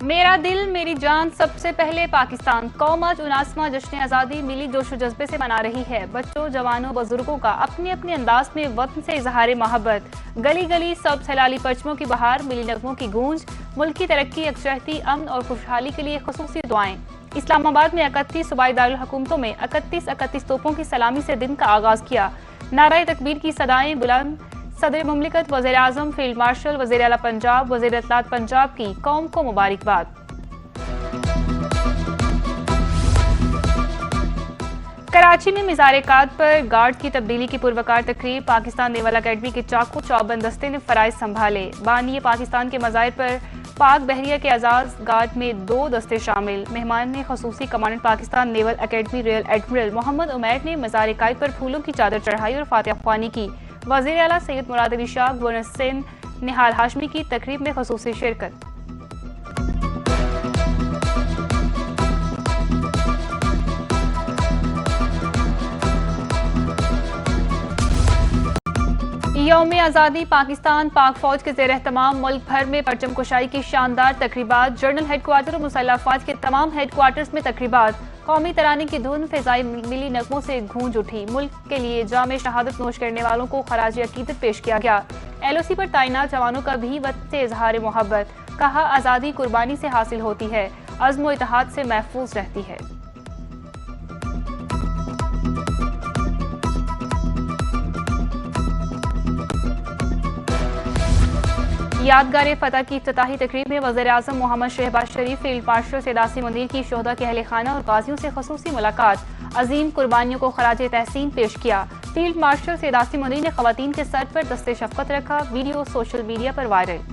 मेरा दिल मेरी जान सबसे पहले पाकिस्तान। कौम आज 79वां जश्न आज़ादी मिली जोशो जज्बे से मना रही है। बच्चों, जवानों, बुजुर्गों का अपने अपने अंदाज में वतन से इजहार मोहब्बत। गली गली सब सैलाली परचमों की बहार, मिली नगमों की गूंज। मुल्क की तरक्की, यकजहती, अमन और खुशहाली के लिए खुसूसी दुआएं। इस्लामाबाद में 31 सूबाई दारुल हुकूमतों में 31 तोपों की सलामी से दिन का आगाज किया। नाराए तकबीर की सदाएं बुलंद। सदर मुमलिकत, वज़ीर आज़म, फील्ड मार्शल, वज़ीर आला पंजाब, वज़ीर इत्तलात पंजाब की कौम को मुबारकबाद। कराची में मिज़ार-ए-काद पर गार्ड की तब्दीली की पुरवकार तकरीब। पाकिस्तान नेवल अकेडमी के चाकू चौबंद दस्ते ने फराइज संभाले। बानिए पाकिस्तान के मज़ाहिर पर पाक बहरिया के आज़ाद गार्ड में 2 दस्ते शामिल। मेहमान ने खसूसी commandant Pakistan naval academy rear admiral Muhammad Umair ने मिज़ार-ए-काद पर फूलों की चादर चढ़ाई और फातिहा ख्वानी की। वज़ीर आला सैयद मुराद अली शाह, गवर्नर सिंध निहाल हाशमी की तकरीब में खसूसी शिरकत। यौम आज़ादी पाकिस्तान पाक फौज के ज़ेर एहतमाम मुल्क भर में परचम कुशाई की शानदार तकरीबात। जनरल हेडक्वार्टर और मुसल्लह अफवाज के तमाम हेडक्वार्टर्स में तकरीबात। कौमी तराने की धुन फिजाई मिली नगमों से गूंज उठी। मुल्क के लिए जामे शहादत नोश करने वालों को खराज अकीदत पेश किया गया। LOC पर तैनात जवानों का भी वतन से इजहार मोहब्बत। कहा, आज़ादी कुर्बानी से हासिल होती है, अज़्म व इत्तेहाद से महफूज रहती है। यादगार फतह की इफ्तिताही तकरीब में वज़ीर आज़म मोहम्मद शहबाज शरीफ, फील्ड मार्शल सैयद मुनीर की शोहदा के अहले खाना और गाजियों से खसूसी मुलाकात। अजीम कुर्बानियों को खराज तहसीन पेश किया। फील्ड मार्शल सैयद मुनीर ने खवातीन के सर पर दस्ते शफकत रखा। वीडियो सोशल मीडिया पर वायरल।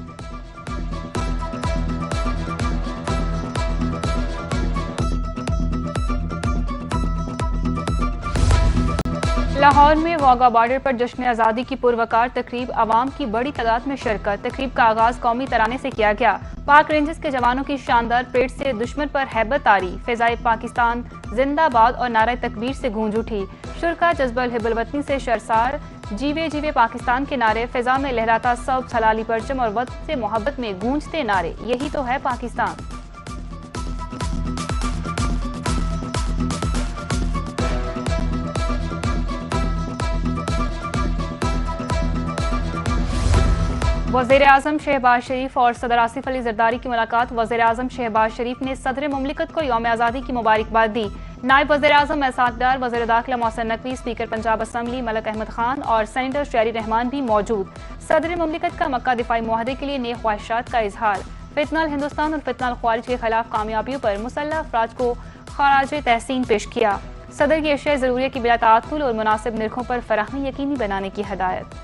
लाहौर में वाघा बॉर्डर पर जश्न आज़ादी की पुरवकार तकरीब। अवाम की बड़ी तादाद में शिरकत। तकरीब का आगाज कौमी तराने से किया गया। पाक रेंजर्स के जवानों की शानदार परेड से दुश्मन पर हैबत तारी। फिजाई पाकिस्तान जिंदाबाद और नारा तकबीर से गूंज उठी। शुरका जज्बल हिब्बुल वतनी से शरसार। जीवे जीवे पाकिस्तान के नारे। फिजा में लहराता सब सलाली परचम और वतन से मोहब्बत में गूंजते नारे। यही तो है पाकिस्तान। वज़ीर आज़म शहबाज शरीफ और सदर आसिफ अली जरदारी की मुलाकात। वज़ीर आज़म शहबाज शरीफ ने सदर मुमलिकत को यौम आज़ादी की मुबारकबाद दी। नायब वज़ीर आज़म एहसानदार, वज़ीर दाखिला मोहसिन नकवी, स्पीकर पंजाब असम्बली मलक अहमद खान और सेनेटर शहरी रहमान भी मौजूद। सदर मुमलिकत का मक्का दिफाई मुआहदे के लिए नेक ख्वाहिशात का इजहार। फितनल हिंदुस्तान और फितनल ख्वारिज के खिलाफ कामयाबियों पर मुसल्लह अफराज को खराज तहसीन पेश किया। सदर की अशिया ज़रूरिया की बिला ताअत्तुल और मुनासिब निर्खों पर फराहमी यकीनी बनाने की हदायत।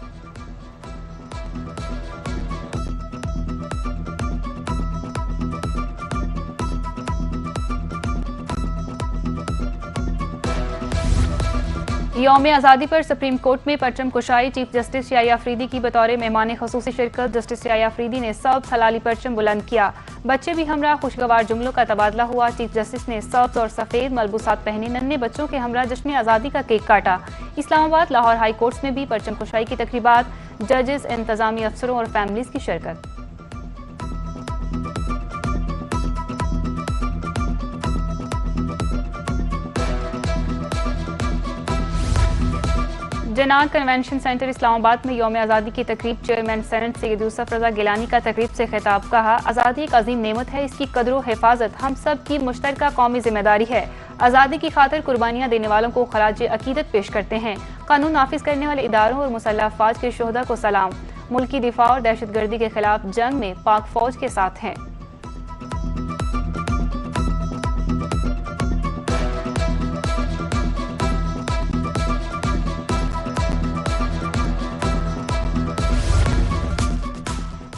यौम आज़ादी पर सुप्रीम कोर्ट में परचम कुशाई। चीफ जस्टिस याया अफरीदी की बतौर मेहमान खसूसी शिरकत। जस्टिस याया अफरीदी ने सब हलाली परचम बुलंद किया। बच्चे भी हमरा खुशगवार जुमलों का तबादला हुआ। चीफ जस्टिस ने सब्ज और सफेद मलबूसात पहने नन्हे बच्चों के हमरा जश्न आज़ादी का केक काटा। इस्लामाबाद, लाहौर हाई कोर्ट्स में भी परचम कुशाई की तकरीबात। जजेस, इंतजामी अफसरों और फैमिलीज की शिरकत। जनान कन्वेंशन सेंटर इस्लामाबाद में यौम आज़ादी की तकरीब। चेयरमैन सेनेट सैयद यूसुफ रजा गिलानी का तकरीब से खिताब। कहा, आज़ादी एक अजीम नेमत है, इसकी कदर व हिफाजत हम सब की मुश्तरका कौमी जिम्मेदारी है। आज़ादी की खातिर कुर्बानियाँ देने वालों को खराज अकीदत पेश करते हैं। कानून नाफिज करने वाले इदारों और मुसल्लह अफवाज के शोहदा को सलाम। मुल्क की दिफा और दहशत गर्दी के खिलाफ जंग में पाक फौज के साथ हैं।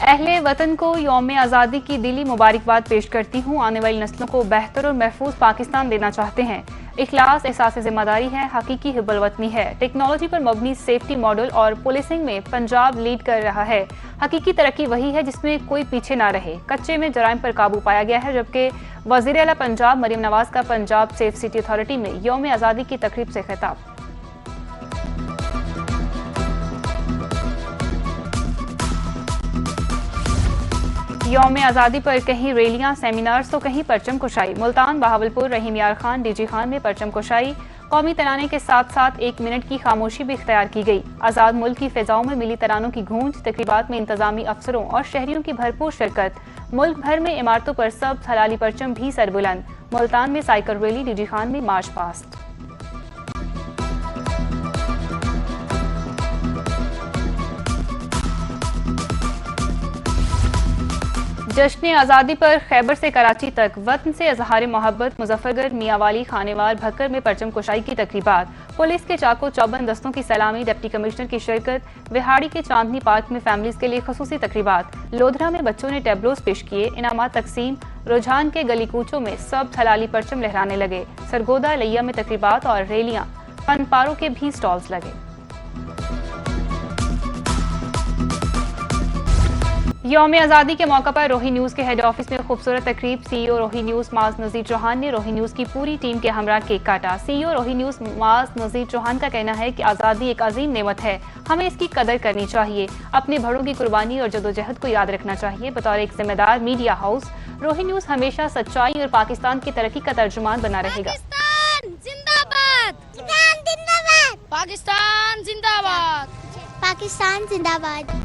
अहले वतन को यौम आज़ादी की दिली मुबारकबाद पेश करती हूँ। आने वाली नस्लों को बेहतर और महफूज पाकिस्तान देना चाहते हैं। इखलास, एहसास जिम्मेदारी है, हकीकी हिब्बुल वतनी है। टेक्नोलॉजी पर मबनी सेफ्टी मॉडल और पुलिसिंग में पंजाब लीड कर रहा है। हकीकी तरक्की वही है जिसमें कोई पीछे ना रहे। कच्चे में जराइम पर काबू पाया गया है। जबकि वज़ीर आला पंजाब मरीम नवाज का पंजाब सेफ सिटी अथॉरिटी में यौम आज़ादी की तकरीब से खिताब। यौम आज़ादी पर कहीं रैलियां, सेमिनार्स तो कहीं परचम कुशाई। मुल्तान, बहावलपुर, रहीम यार खान, डीजी खान में परचम कुशाई। कौमी तराने के साथ साथ 1 मिनट की खामोशी भी इख्तियार की गई। आज़ाद मुल्क की फिजाओं में मिली तरानों की गूंज। तकरीबात में इंतजामी अफसरों और शहरियों की भरपूर शिरकत। मुल्क भर में इमारतों पर सब हलाली परचम भी सरबुलंद। मुल्तान में साइकिल रैली, डीजी खान में मार्च पास्ट। जश्न आज़ादी पर खैबर से कराची तक वतन से इजहार मोहब्बत। मुजफ्फरगढ़, मियांवाली, खानेवाल, भक्कर में परचम कुशाई की तकरीबात। पुलिस के चाको चौबंद दस्तों की सलामी, डिप्टी कमिश्नर की शिरकत। विहाड़ी के चांदनी पार्क में फैमिलीज के लिए खसूसी तकरीबात। लोधरा में बच्चों ने टैबलोज पेश किए। इनामात तकसीम। रुझान के गली कूचों में सब हलाली परचम लहराने लगे। सरगोदा, लिया में तकरीबात और रैलियां। फनपारों के भी स्टॉल्स लगे। यौम आज़ादी के मौका पर रोही न्यूज़ के हेड ऑफिस में खूबसूरत तकरीब। सीईओ रोही न्यूज़ माज नज़ीर चौहान ने रोही न्यूज़ की पूरी टीम के हमरा केक काटा। सीईओ रोही न्यूज़ माज नज़ीर चौहान का कहना है कि आज़ादी एक अजीम नेमत है, हमें इसकी कदर करनी चाहिए। अपने बड़ों की कुर्बानी और जदोजहद को याद रखना चाहिए। बतौर एक जिम्मेदार मीडिया हाउस, रोही न्यूज़ हमेशा सच्चाई और पाकिस्तान की तरक्की का तर्जुमान बना रहेगा। पाकिस्तान जिंदाबाद, पाकिस्तान जिंदाबाद।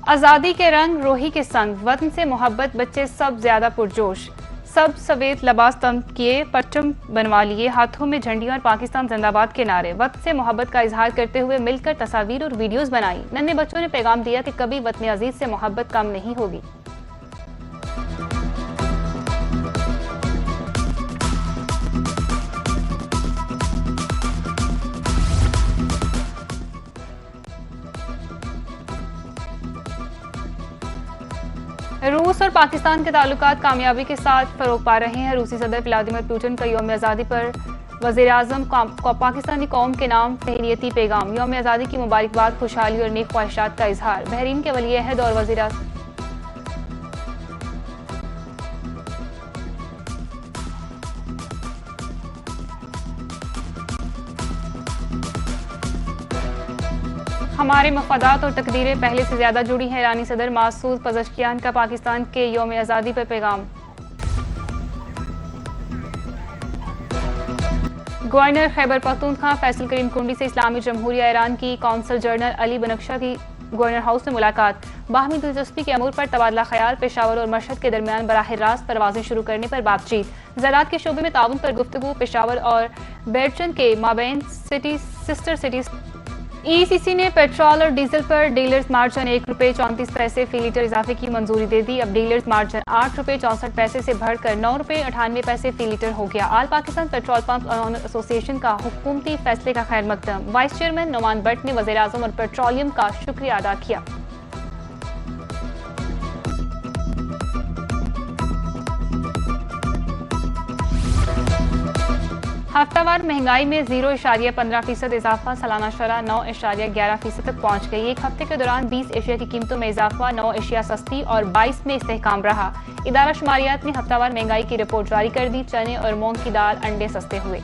आज़ादी के रंग रोही के संग, वतन से मोहब्बत बच्चे सब ज्यादा पुरजोश। सब सफेद लिबास तम किए, परचम बनवा लिए, हाथों में झंडियां और पाकिस्तान जिंदाबाद के नारे। वतन से मोहब्बत का इजहार करते हुए मिलकर तस्वीर और वीडियोस बनाई। नन्हे बच्चों ने पैगाम दिया कि कभी वतन अजीज से मोहब्बत कम नहीं होगी। रूस और पाकिस्तान के ताल्लुकात कामयाबी के साथ फरोग पा रहे हैं। रूसी सदर व्लादिमीर पुतिन का यौम आज़ादी पर वज़ीर-ए-आज़म पाकिस्तानी कौम के नाम तहनीती पैगाम। यौम आज़ादी की मुबारकबाद, खुशहाली और नेक ख्वाहिशात का इजहार। बहरीन के वली अहद और वज़ीर हमारे मफादात और तकदीरें पहले से ज्यादा जुड़ी हैं। ईरानी सदर मासूद पज़ेश्कियान का पाकिस्तान के यौम आज़ादी पर पैगाम। गवर्नर खैबर पख्तूनख्वा फैसल करीम कुंडी से इस्लामी जमहूरिया ईरान की कौंसल जनरल अली बनख्शा की गवर्नर हाउस में मुलाकात। बाहमी दिलचस्पी के अमूर पर तबादला ख्याल। पेशावर और मशहद के दरमियान बराह रास्त परवाजें शुरू करने पर बातचीत। ज़राअत के शोबे में ताउन पर गुफ्तगू। पेशावर और बेरचंद के माबैन सिस्टर सिटीज। ईसीसी ने पेट्रोल और डीजल पर डीलर्स मार्जिन ₹1.34 फी लीटर इजाफे की मंजूरी दे दी। अब डीलर्स मार्जिन ₹8.64 से बढ़कर ₹9.98 फी लीटर हो गया। All Pakistan petrol pump owner association का हुकूमती फैसले का खैर मकदम। वाइस चेयरमैन नुमान भट्ट ने वज़ीर आज़म और पेट्रोलियम का शुक्रिया अदा किया। हफ्तावार महंगाई में 0.15% इजाफा। सालाना शरह 9.11% तक पहुंच गई। एक हफ्ते के दौरान 20 एशिया की कीमतों में इजाफा। 9 एशिया सस्ती और 22 में इस्तेहकाम रहा। इदारा शुमारियात ने हफ्तावार महंगाई की रिपोर्ट जारी कर दी। चने और मूंग की दाल, अंडे सस्ते हुए।